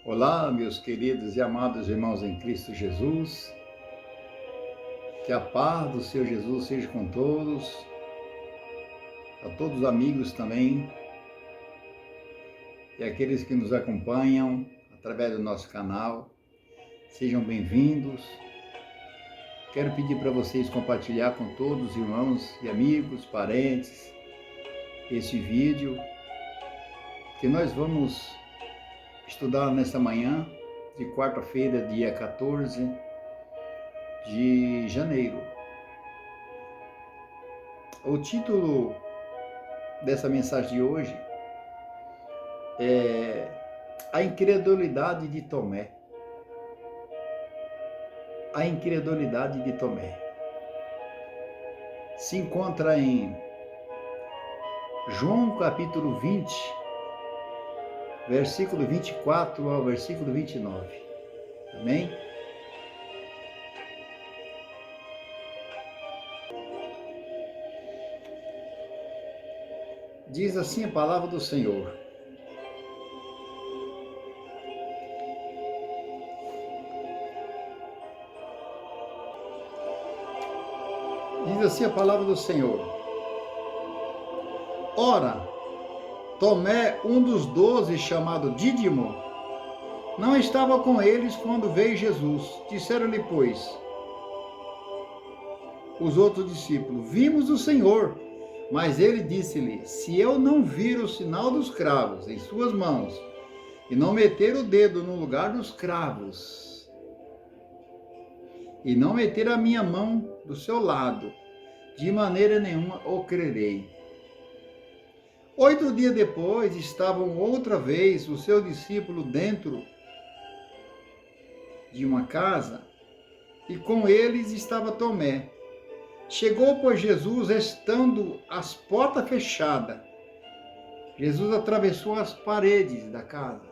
Olá, meus queridos e amados irmãos em Cristo Jesus, que a paz do Senhor Jesus seja com todos, a todos os amigos também, e aqueles que nos acompanham através do nosso canal, sejam bem-vindos. Quero pedir para vocês compartilhar com todos os irmãos e amigos, parentes, esse vídeo, que nós vamos estudar nesta manhã de quarta-feira, dia 14 de janeiro. O título dessa mensagem de hoje é A Incredulidade de Tomé. A incredulidade de Tomé. Se encontra em João capítulo 20, versículo 24 ao versículo 29. Amém? Diz assim a palavra do Senhor. Diz assim a palavra do Senhor. Ora, Tomé, um dos 12, chamado Dídimo, não estava com eles quando veio Jesus. Disseram-lhe, pois, os outros discípulos, vimos o Senhor. Mas ele disse-lhe, se eu não vir o sinal dos cravos em suas mãos, e não meter o dedo no lugar dos cravos, e não meter a minha mão do seu lado, de maneira nenhuma o crerei. 8 dias depois, estavam outra vez o seu discípulo dentro de uma casa, e com eles estava Tomé. Chegou, pois, Jesus, estando as portas fechadas. Jesus atravessou as paredes da casa.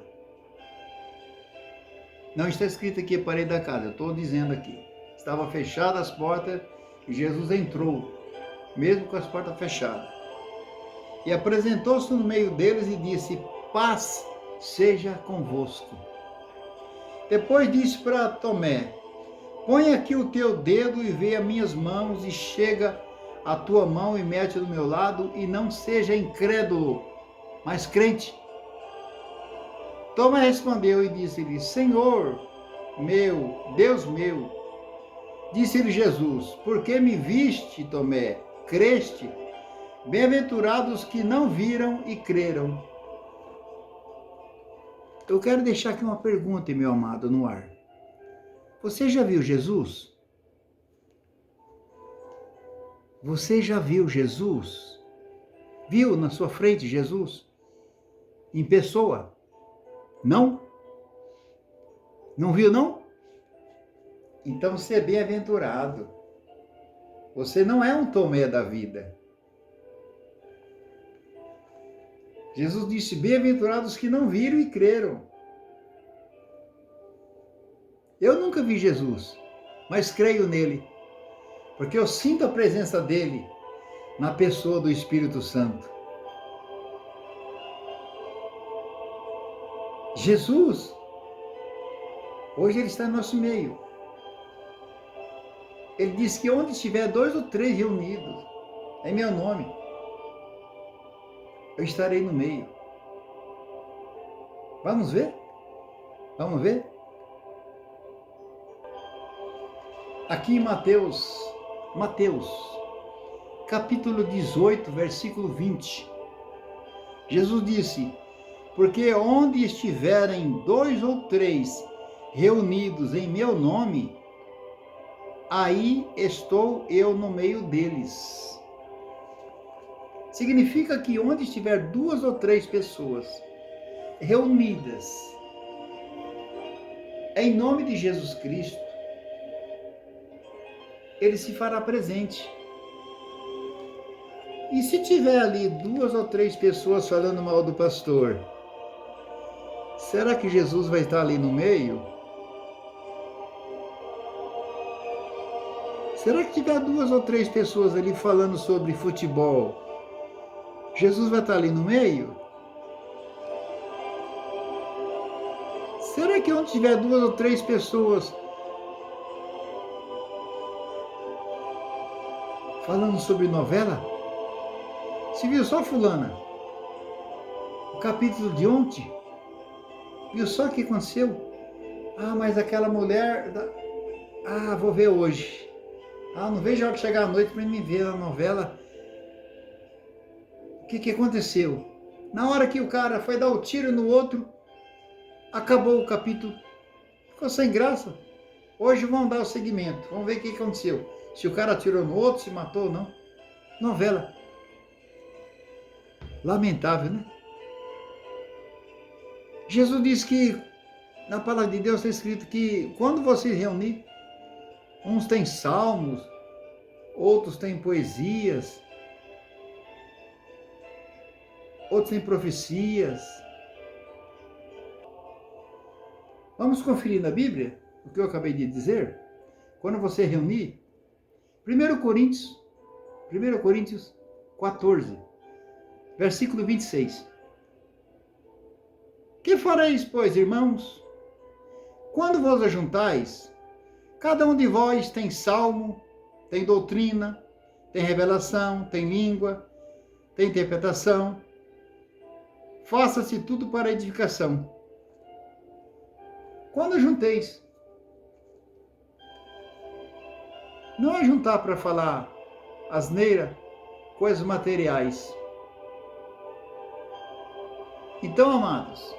Não está escrito aqui a parede da casa, eu estou dizendo aqui. Estava fechadas as portas e Jesus entrou, mesmo com as portas fechadas. E apresentou-se no meio deles e disse, paz seja convosco. Depois disse para Tomé, põe aqui o teu dedo e vê as minhas mãos, e chega a tua mão e mete do meu lado, e não seja incrédulo, mas crente. Tomé respondeu e disse-lhe, Senhor meu, Deus meu. Disse-lhe Jesus, por que me viste, Tomé? Creste? Bem-aventurados que não viram e creram. Eu quero deixar aqui uma pergunta, meu amado, no ar. Você já viu Jesus? Você já viu Jesus? Viu na sua frente Jesus? Em pessoa? Não? Não viu, não? Então você é bem-aventurado. Você não é um Tomé da vida. Jesus disse, bem-aventurados que não viram e creram. Eu nunca vi Jesus, mas creio nele, porque eu sinto a presença dele na pessoa do Espírito Santo. Jesus, hoje ele está no nosso meio. Ele disse que onde estiver 2 ou 3 reunidos, em meu nome, eu estarei no meio. Vamos ver? Vamos ver? Aqui em Mateus, capítulo 18, versículo 20. Jesus disse, porque onde estiverem 2 ou 3 reunidos em meu nome, aí estou eu no meio deles. Significa que onde estiver 2 ou 3 pessoas reunidas em nome de Jesus Cristo, ele se fará presente. E se tiver ali 2 ou 3 pessoas falando mal do pastor, será que Jesus vai estar ali no meio? Será que tiver 2 ou 3 pessoas ali falando sobre futebol, Jesus vai estar ali no meio? Será que onde tiver 2 ou 3 pessoas falando sobre novela, se viu só fulana, o capítulo de ontem, viu só o que aconteceu? Ah, mas aquela mulher, vou ver hoje. Ah, não vejo a hora de chegar à noite para me ver a novela. O que aconteceu? Na hora que o cara foi dar o tiro no outro, acabou o capítulo. Ficou sem graça. Hoje vamos dar o segmento. Vamos ver o que aconteceu. Se o cara atirou no outro, se matou ou não. Novela. Lamentável, né? Jesus disse que, na palavra de Deus está escrito que quando você reunir, uns têm salmos, outros têm poesias, outros têm profecias. Vamos conferir na Bíblia o que eu acabei de dizer? Quando você reunir, 1 Coríntios 14, versículo 26. Que fareis, pois, irmãos? Quando vos ajuntais, cada um de vós tem salmo, tem doutrina, tem revelação, tem língua, tem interpretação. Faça-se tudo para edificação. Quando junteis, não é juntar para falar asneira, coisas materiais. Então, amados,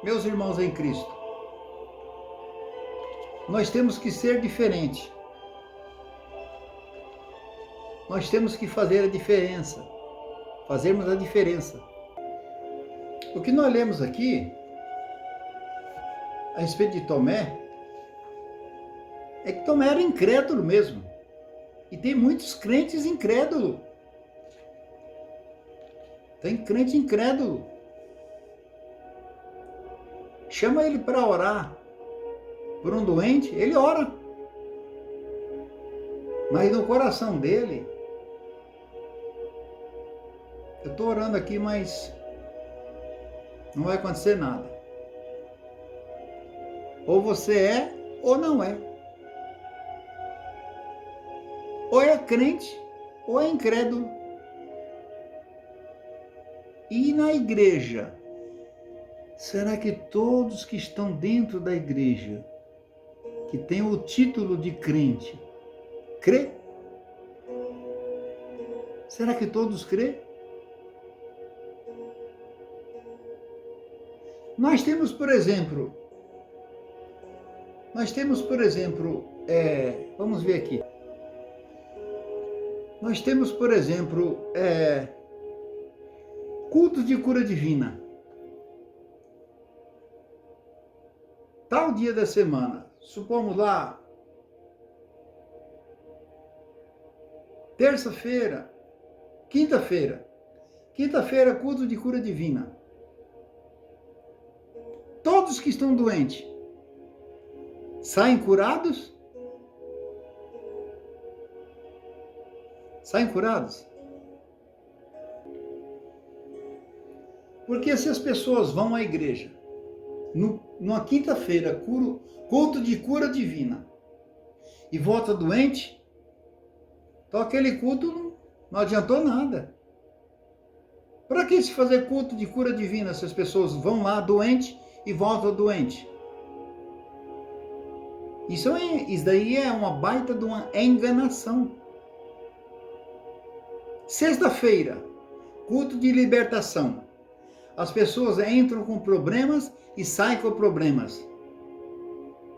meus irmãos em Cristo, nós temos que ser diferente. Nós temos que fazer a diferença. Fazermos a diferença. O que nós lemos aqui, a respeito de Tomé, é que Tomé era incrédulo mesmo. E tem muitos crentes incrédulos. Tem crente incrédulo. Chama ele para orar por um doente, ele ora. Mas no coração dele, eu estou orando aqui, mas não vai acontecer nada. Ou você é, ou não é. Ou é crente, ou é incrédulo. E na igreja, será que todos que estão dentro da igreja, que tem o título de crente, crê? Será que todos crê? Nós temos, por exemplo, vamos ver aqui. Nós temos, por exemplo, cultos de cura divina. Tal dia da semana, supomos lá, terça-feira, quinta-feira, culto de cura divina. Todos que estão doentes saem curados? Saem curados? Porque se as pessoas vão à igreja, numa quinta-feira, culto de cura divina, e volta doente, então aquele culto não adiantou nada. Para que se fazer culto de cura divina se as pessoas vão lá doente e voltam doente? Isso daí é uma baita de uma enganação. Sexta-feira, culto de libertação. As pessoas entram com problemas e saem com problemas.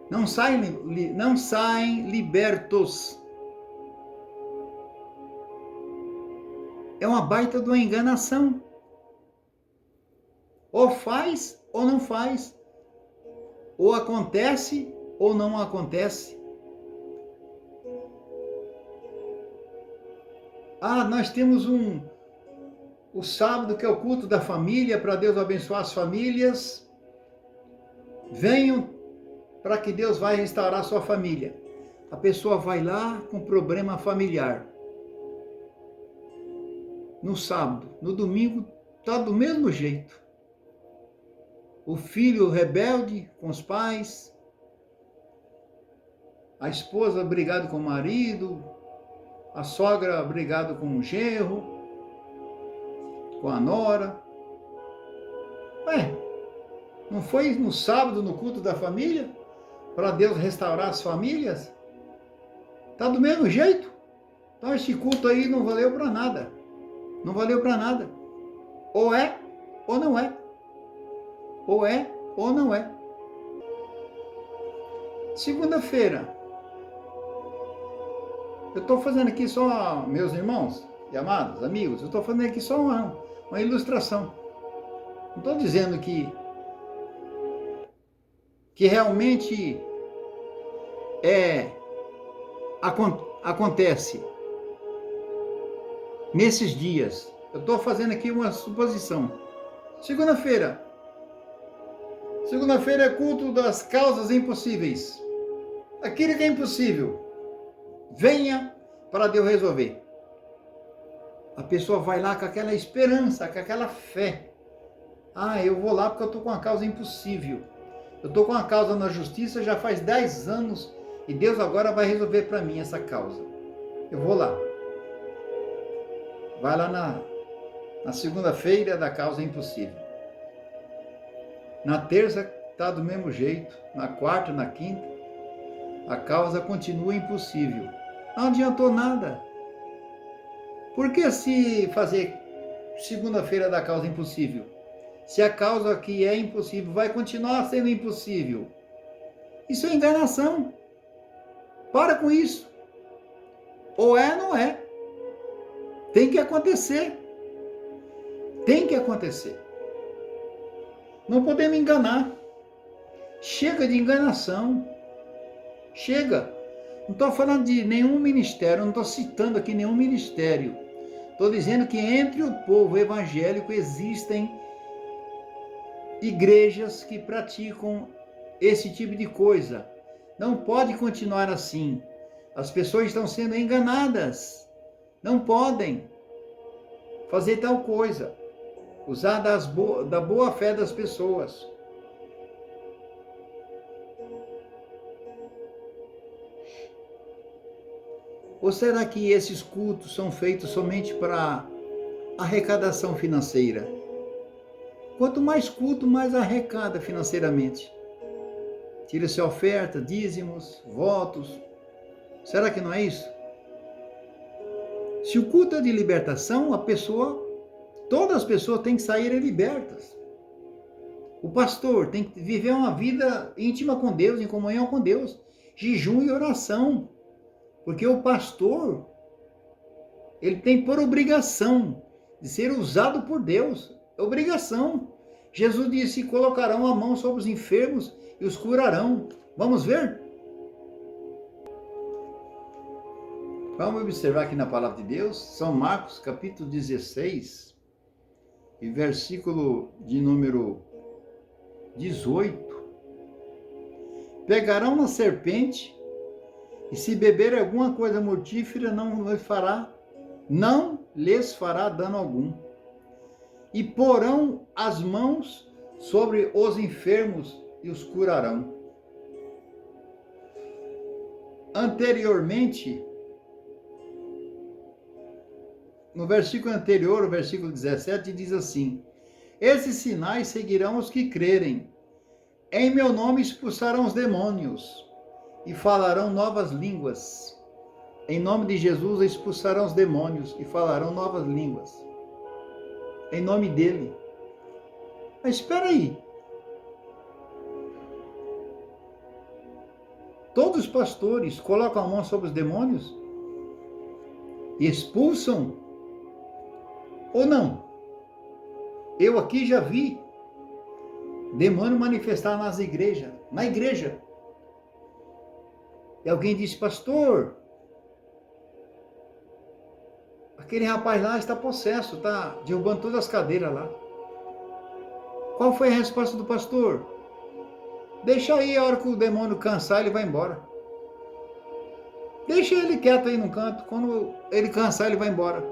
Não saem libertos. É uma baita de uma enganação. Ou faz ou não faz. Ou acontece ou não acontece. Nós temos o sábado, que é o culto da família, para Deus abençoar as famílias. Venham para que Deus vai restaurar a sua família. A pessoa vai lá com problema familiar. No sábado, no domingo, está do mesmo jeito. o filho rebelde com os pais, a esposa brigada com o marido, a sogra brigada com o genro, com a nora. Ué, não foi no sábado, no culto da família, para Deus restaurar as famílias? Tá do mesmo jeito. Então esse culto aí não valeu para nada. Não valeu para nada. Ou é, ou não é. Ou é, ou não é. Segunda-feira. Eu estou fazendo aqui só, meus irmãos e amados, amigos, eu estou fazendo aqui só uma ilustração. Não estou dizendo que realmente acontece nesses dias. Eu estou fazendo aqui uma suposição. Segunda-feira. Segunda-feira é culto das causas impossíveis. Aquilo que é impossível, venha para Deus resolver. A pessoa vai lá com aquela esperança, com aquela fé. Ah, eu vou lá porque eu estou com uma causa impossível. Eu estou com uma causa na justiça já faz 10 anos e Deus agora vai resolver para mim essa causa. Eu vou lá. Vai lá na segunda-feira da causa impossível. Na terça está do mesmo jeito. Na quarta, na quinta, a causa continua impossível. Não adiantou nada. Por que se fazer segunda-feira da causa impossível? Se a causa que é impossível vai continuar sendo impossível. Isso é enganação. Para com isso. Ou é, não é. Tem que acontecer. Tem que acontecer. Não podemos enganar. Chega de enganação. Chega. Não estou falando de nenhum ministério, não estou citando aqui nenhum ministério. Estou dizendo que entre o povo evangélico existem igrejas que praticam esse tipo de coisa. Não pode continuar assim. As pessoas estão sendo enganadas. Não podem fazer tal coisa. Usar da boa fé das pessoas. Ou será que esses cultos são feitos somente para arrecadação financeira? Quanto mais culto, mais arrecada financeiramente. Tira-se oferta, dízimos, votos. Será que não é isso? Se o culto é de libertação, todas as pessoas têm que sair libertas. O pastor tem que viver uma vida íntima com Deus, em comunhão com Deus, jejum e oração. Porque o pastor, ele tem por obrigação de ser usado por Deus. É obrigação. Jesus disse: colocarão a mão sobre os enfermos e os curarão. Vamos ver? Vamos observar aqui na palavra de Deus, São Marcos, capítulo 16, e versículo de número 18. Pegarão na serpente, e se beber alguma coisa mortífera, não lhes fará dano algum. E porão as mãos sobre os enfermos e os curarão. Anteriormente, no versículo anterior, o versículo 17, diz assim: esses sinais seguirão os que crerem. Em meu nome expulsarão os demônios e falarão novas línguas. Em nome de Jesus expulsarão os demônios e falarão novas línguas. Em nome dele. Mas espera aí. Todos os pastores colocam a mão sobre os demônios e expulsam? Ou não? Eu aqui já vi demônio manifestar na igreja. E alguém disse: pastor, aquele rapaz lá está possesso, está derrubando todas as cadeiras lá. Qual foi a resposta do pastor? Deixa aí, a hora que o demônio cansar, ele vai embora. Deixa ele quieto aí no canto, quando ele cansar, ele vai embora.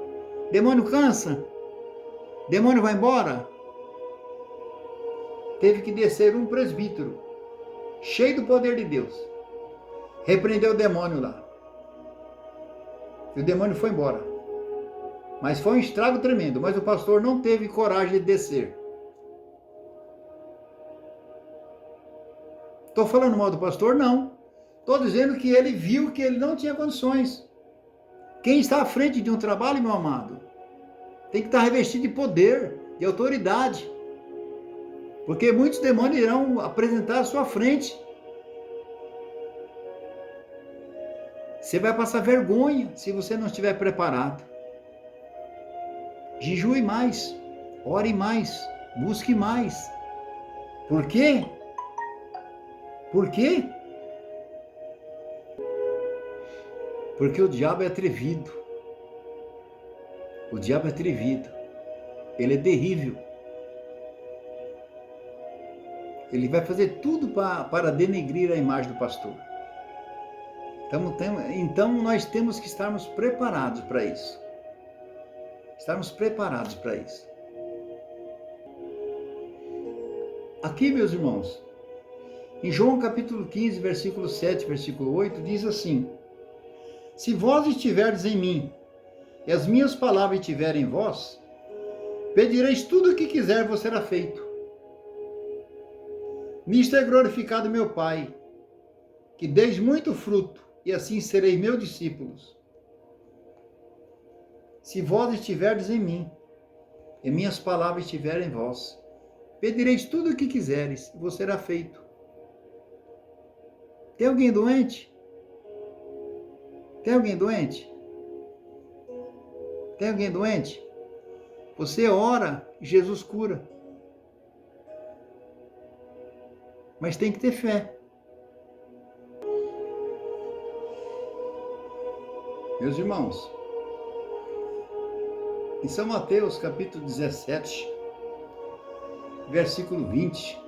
Demônio cansa? Demônio vai embora? teve que descer um presbítero, cheio do poder de Deus, repreendeu o demônio lá. E o demônio foi embora. Mas foi um estrago tremendo, mas o pastor não teve coragem de descer. Estou falando mal do pastor? Não. Estou dizendo que ele viu que ele não tinha condições. Quem está à frente de um trabalho, meu amado, tem que estar revestido de poder, de autoridade. Porque muitos demônios irão apresentar à sua frente. Você vai passar vergonha se você não estiver preparado. Jejue mais, ore mais, busque mais. Por quê? Por quê? Porque o diabo é atrevido. O diabo é atrevido. Ele é terrível. Ele vai fazer tudo para denegrir a imagem do pastor. Então nós temos que estarmos preparados para isso. Estarmos preparados para isso. Aqui, meus irmãos, em João capítulo 15, versículo 7, versículo 8, diz assim: se vós estiverdes em mim, e as minhas palavras estiverem em vós, pedireis tudo o que quiser, vos será feito. Nisto é glorificado meu Pai, que deis muito fruto, e assim sereis meus discípulos. Se vós estiverdes em mim, e minhas palavras estiverem em vós, pedireis tudo o que quiseres, e vos será feito. Tem alguém doente? Tem alguém doente? Tem alguém doente? Você ora, Jesus cura. Mas tem que ter fé. Meus irmãos, em São Mateus, capítulo 17, versículo 20,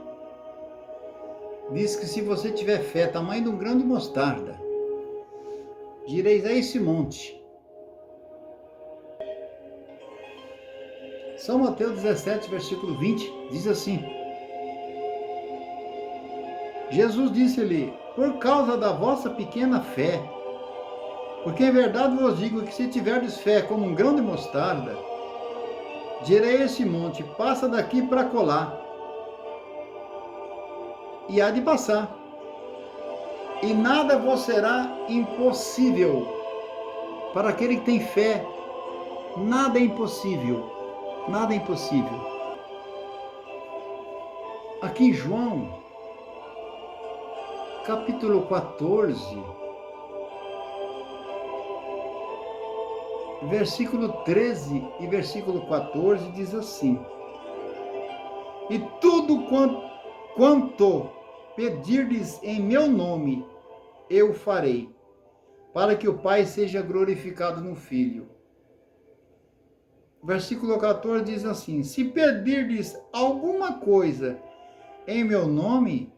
diz que se você tiver fé, tamanho de um grão de mostarda, direis a esse monte. São Mateus 17, versículo 20, diz assim: Jesus disse-lhe, por causa da vossa pequena fé, porque em verdade vos digo que se tiverdes fé como um grão de mostarda, direi a esse monte, passa daqui para colar, e há de passar, e nada vos será impossível. Para aquele que tem fé, nada é impossível, nada é impossível. Aqui em João, capítulo 14, versículo 13 e versículo 14 diz assim: e tudo quanto pedirdes em meu nome, eu farei, para que o Pai seja glorificado no Filho. Versículo 14 diz assim: se pedirdes alguma coisa em meu nome,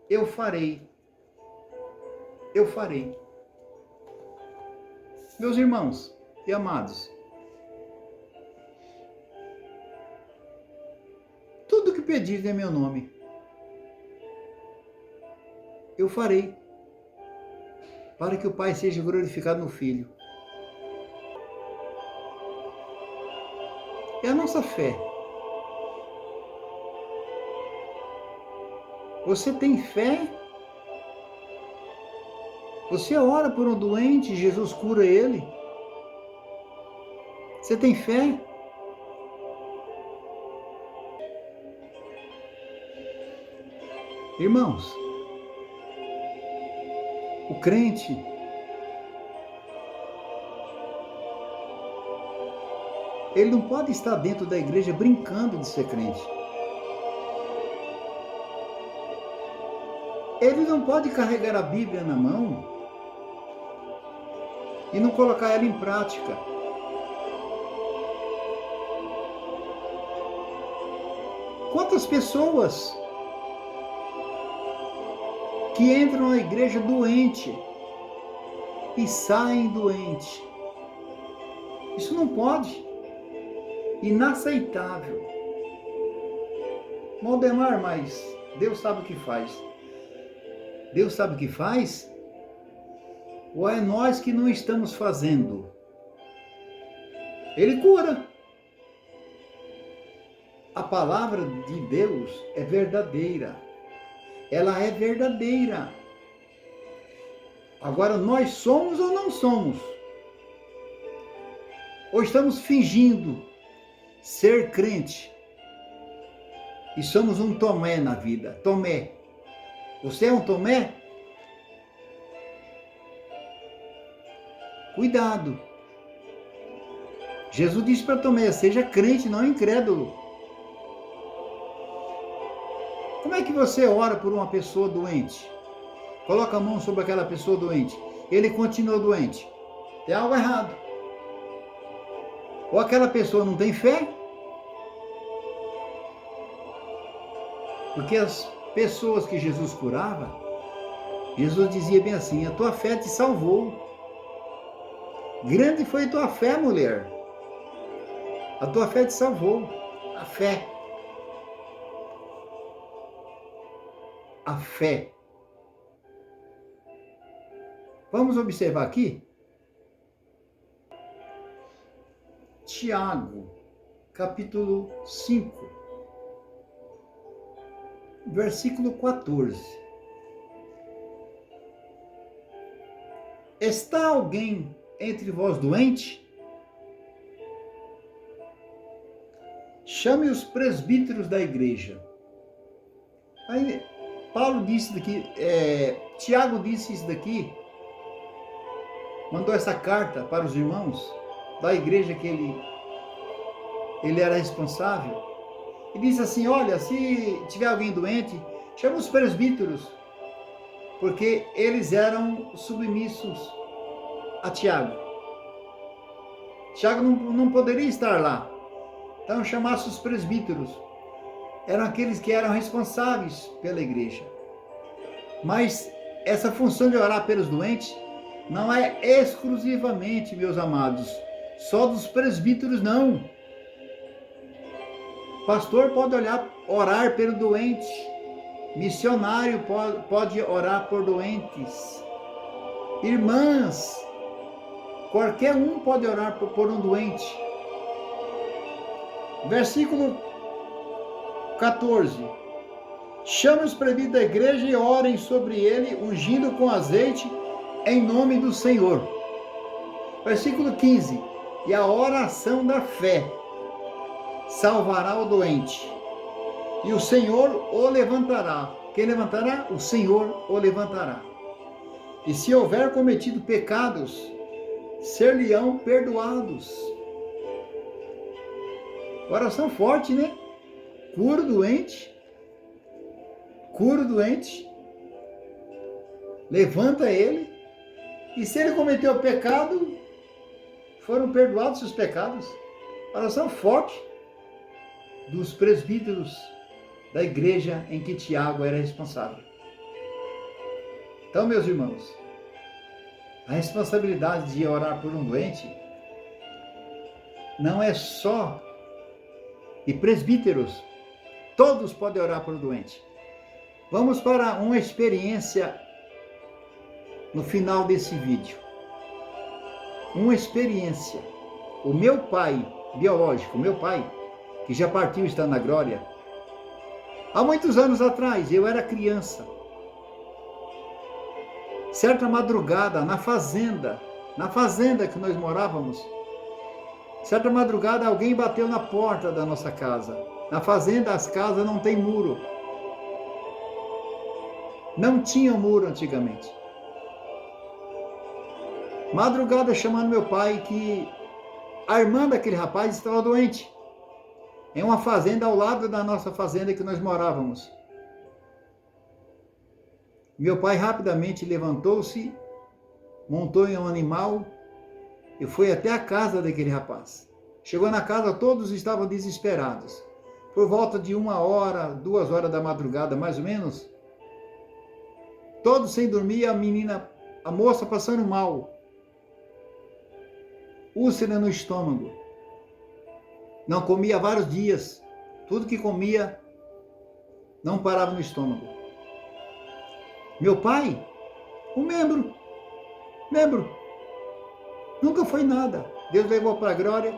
eu farei. Eu farei. Meus irmãos e amados, tudo que pedirdes em meu nome, eu farei, para que o Pai seja glorificado no Filho. É a nossa fé. Você tem fé? Você ora por um doente, Jesus cura ele? Você tem fé? Irmãos, o crente, ele não pode estar dentro da igreja brincando de ser crente. Ele não pode carregar a Bíblia na mão e não colocar ela em prática. Quantas pessoas que entram na igreja doente e saem doente? Isso não pode. Inaceitável. Maldemar, mas Deus sabe o que faz. Deus sabe o que faz? Ou é nós que não estamos fazendo? Ele cura. A palavra de Deus é verdadeira. Ela é verdadeira. Agora, nós somos ou não somos? Ou estamos fingindo ser crente? E somos um Tomé na vida. Tomé. Você é um Tomé? Cuidado. Jesus disse para Tomé, seja crente, não incrédulo. Como é que você ora por uma pessoa doente? Coloca a mão sobre aquela pessoa doente. Ele continua doente. Tem algo errado. Ou aquela pessoa não tem fé? Porque as pessoas que Jesus curava, Jesus dizia bem assim, a tua fé te salvou. Grande foi a tua fé, mulher. A tua fé te salvou. A fé. A fé. Vamos observar aqui? Tiago, capítulo 5, versículo 14. Está alguém entre vós doente? Chame os presbíteros da igreja. Aí, Paulo disse daqui, Tiago disse isso daqui, mandou essa carta para os irmãos da igreja que ele era responsável, e disse assim, olha, se tiver alguém doente, chama os presbíteros, porque eles eram submissos a Tiago. Tiago não poderia estar lá, então chamasse os presbíteros, eram aqueles que eram responsáveis pela igreja. Mas essa função de orar pelos doentes não é exclusivamente, meus amados, só dos presbíteros, não. Pastor pode orar pelo doente, missionário pode orar por doentes, irmãs, qualquer um pode orar por um doente. Versículo 14. Chame os presbíteros da igreja e orem sobre ele, ungindo com azeite, em nome do Senhor. Versículo 15. E a oração da fé salvará o doente, e o Senhor o levantará. Quem levantará? O Senhor o levantará. E se houver cometido pecados, ser-lhe-ão perdoados. Oração forte, né? Cura o doente. Cura o doente. Levanta ele. E se ele cometeu pecado, foram perdoados os pecados. Oração forte dos presbíteros da igreja em que Tiago era responsável. Então, meus irmãos, a responsabilidade de orar por um doente não é só, e presbíteros, todos podem orar por um doente. Vamos para uma experiência no final desse vídeo. Uma experiência. O meu pai biológico, meu pai, que já partiu, está na glória, há muitos anos atrás, eu era criança. Certa madrugada, na fazenda que nós morávamos, certa madrugada alguém bateu na porta da nossa casa. Na fazenda, as casas não têm muro. Não tinha muro antigamente. Madrugada chamando meu pai que a irmã daquele rapaz estava doente. Em uma fazenda ao lado da nossa fazenda que nós morávamos. Meu pai rapidamente levantou-se, montou em um animal e foi até a casa daquele rapaz. Chegou na casa, todos estavam desesperados. Por volta de 1h, 2h da madrugada, mais ou menos, todos sem dormir, a moça passando mal. Úlcera no estômago. Não comia há vários dias. Tudo que comia Não parava no estômago. Meu pai, um membro, nunca foi nada. Deus levou para a glória.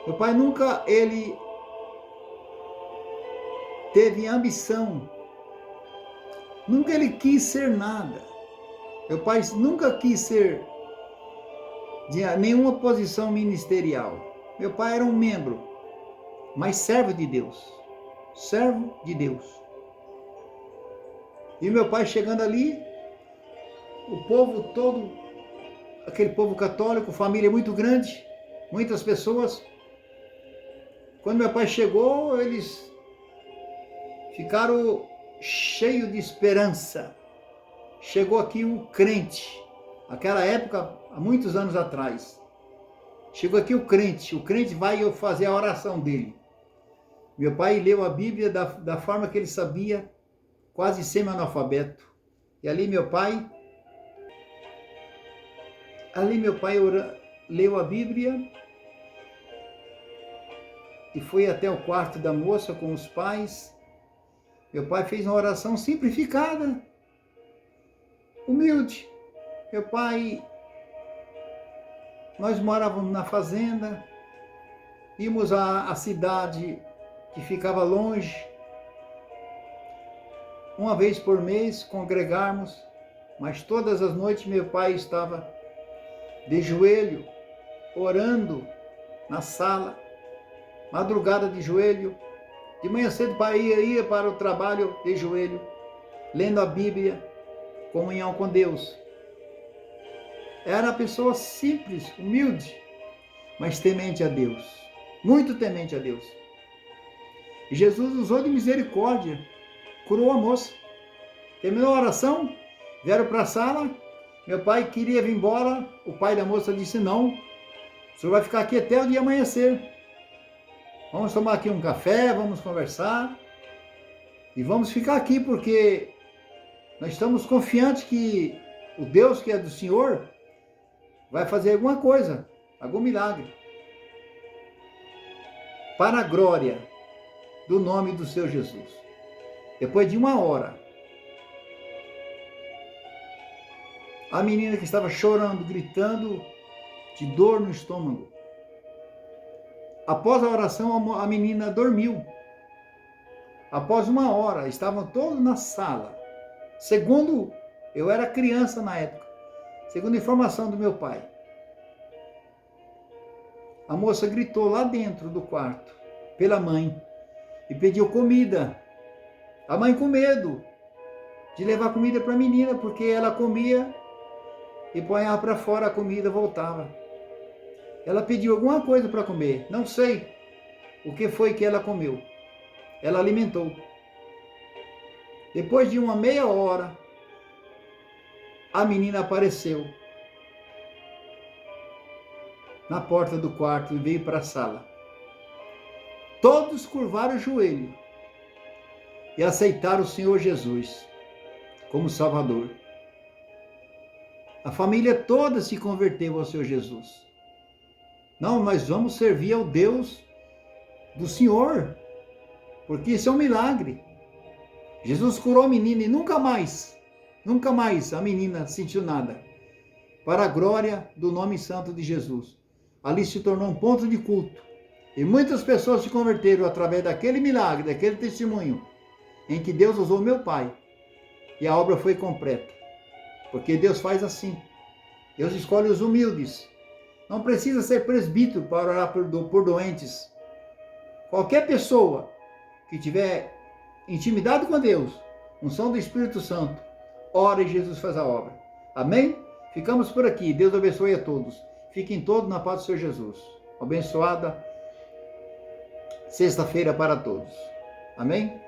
Meu pai nunca, ele teve ambição. Nunca ele quis ser nada. Meu pai nunca quis ser de nenhuma posição ministerial. Meu pai era um membro, mas servo de Deus. Servo de Deus. E meu pai chegando ali, o povo todo, aquele povo católico, família muito grande, muitas pessoas. Quando meu pai chegou, eles ficaram cheios de esperança. Chegou aqui um crente, aquela época, há muitos anos atrás. Chegou aqui o crente vai fazer a oração dele. Meu pai leu a Bíblia da forma que ele sabia, quase semi-analfabeto. E ali meu pai leu a Bíblia e foi até o quarto da moça com os pais. Meu pai fez uma oração simplificada, humilde. Meu pai, nós morávamos na fazenda, íamos à cidade que ficava longe, uma vez por mês congregarmos, mas todas as noites meu pai estava de joelho, orando na sala, madrugada de joelho, de manhã cedo ia para o trabalho de joelho, lendo a Bíblia, comunhão com Deus. Era uma pessoa simples, humilde, mas temente a Deus, muito temente a Deus. E Jesus usou de misericórdia, curou a moça. Terminou a oração, vieram para a sala, meu pai queria vir embora, o pai da moça disse não, o senhor vai ficar aqui até o dia amanhecer. Vamos tomar aqui um café, vamos conversar e vamos ficar aqui porque nós estamos confiantes que o Deus que é do Senhor vai fazer alguma coisa, algum milagre. Para a glória do nome do Senhor Jesus. Depois de uma hora, a menina que estava chorando, gritando de dor no estômago. Após a oração, a menina dormiu. Após uma hora, estavam todos na sala. Segundo, eu era criança na época, segundo a informação do meu pai. A moça gritou lá dentro do quarto, pela mãe, e pediu comida. A mãe com medo de levar comida para a menina, porque ela comia e ponhava para fora a comida, voltava. Ela pediu alguma coisa para comer, não sei o que foi que ela comeu. Ela alimentou. Depois de uma meia hora, a menina apareceu na porta do quarto e veio para a sala. Todos curvaram o joelho e aceitaram o Senhor Jesus como Salvador. A família toda se converteu ao Senhor Jesus. Não, mas vamos servir ao Deus do Senhor, porque isso é um milagre. Jesus curou a menina e nunca mais a menina sentiu nada. Para a glória do nome santo de Jesus. Ali se tornou um ponto de culto. E muitas pessoas se converteram através daquele milagre, daquele testemunho, em que Deus usou meu pai. E a obra foi completa. Porque Deus faz assim. Deus escolhe os humildes. Não precisa ser presbítero para orar por doentes. Qualquer pessoa que tiver intimidade com Deus, unção do Espírito Santo, ora e Jesus faz a obra. Amém? Ficamos por aqui. Deus abençoe a todos. Fiquem todos na paz do Senhor Jesus. Abençoada sexta-feira para todos. Amém?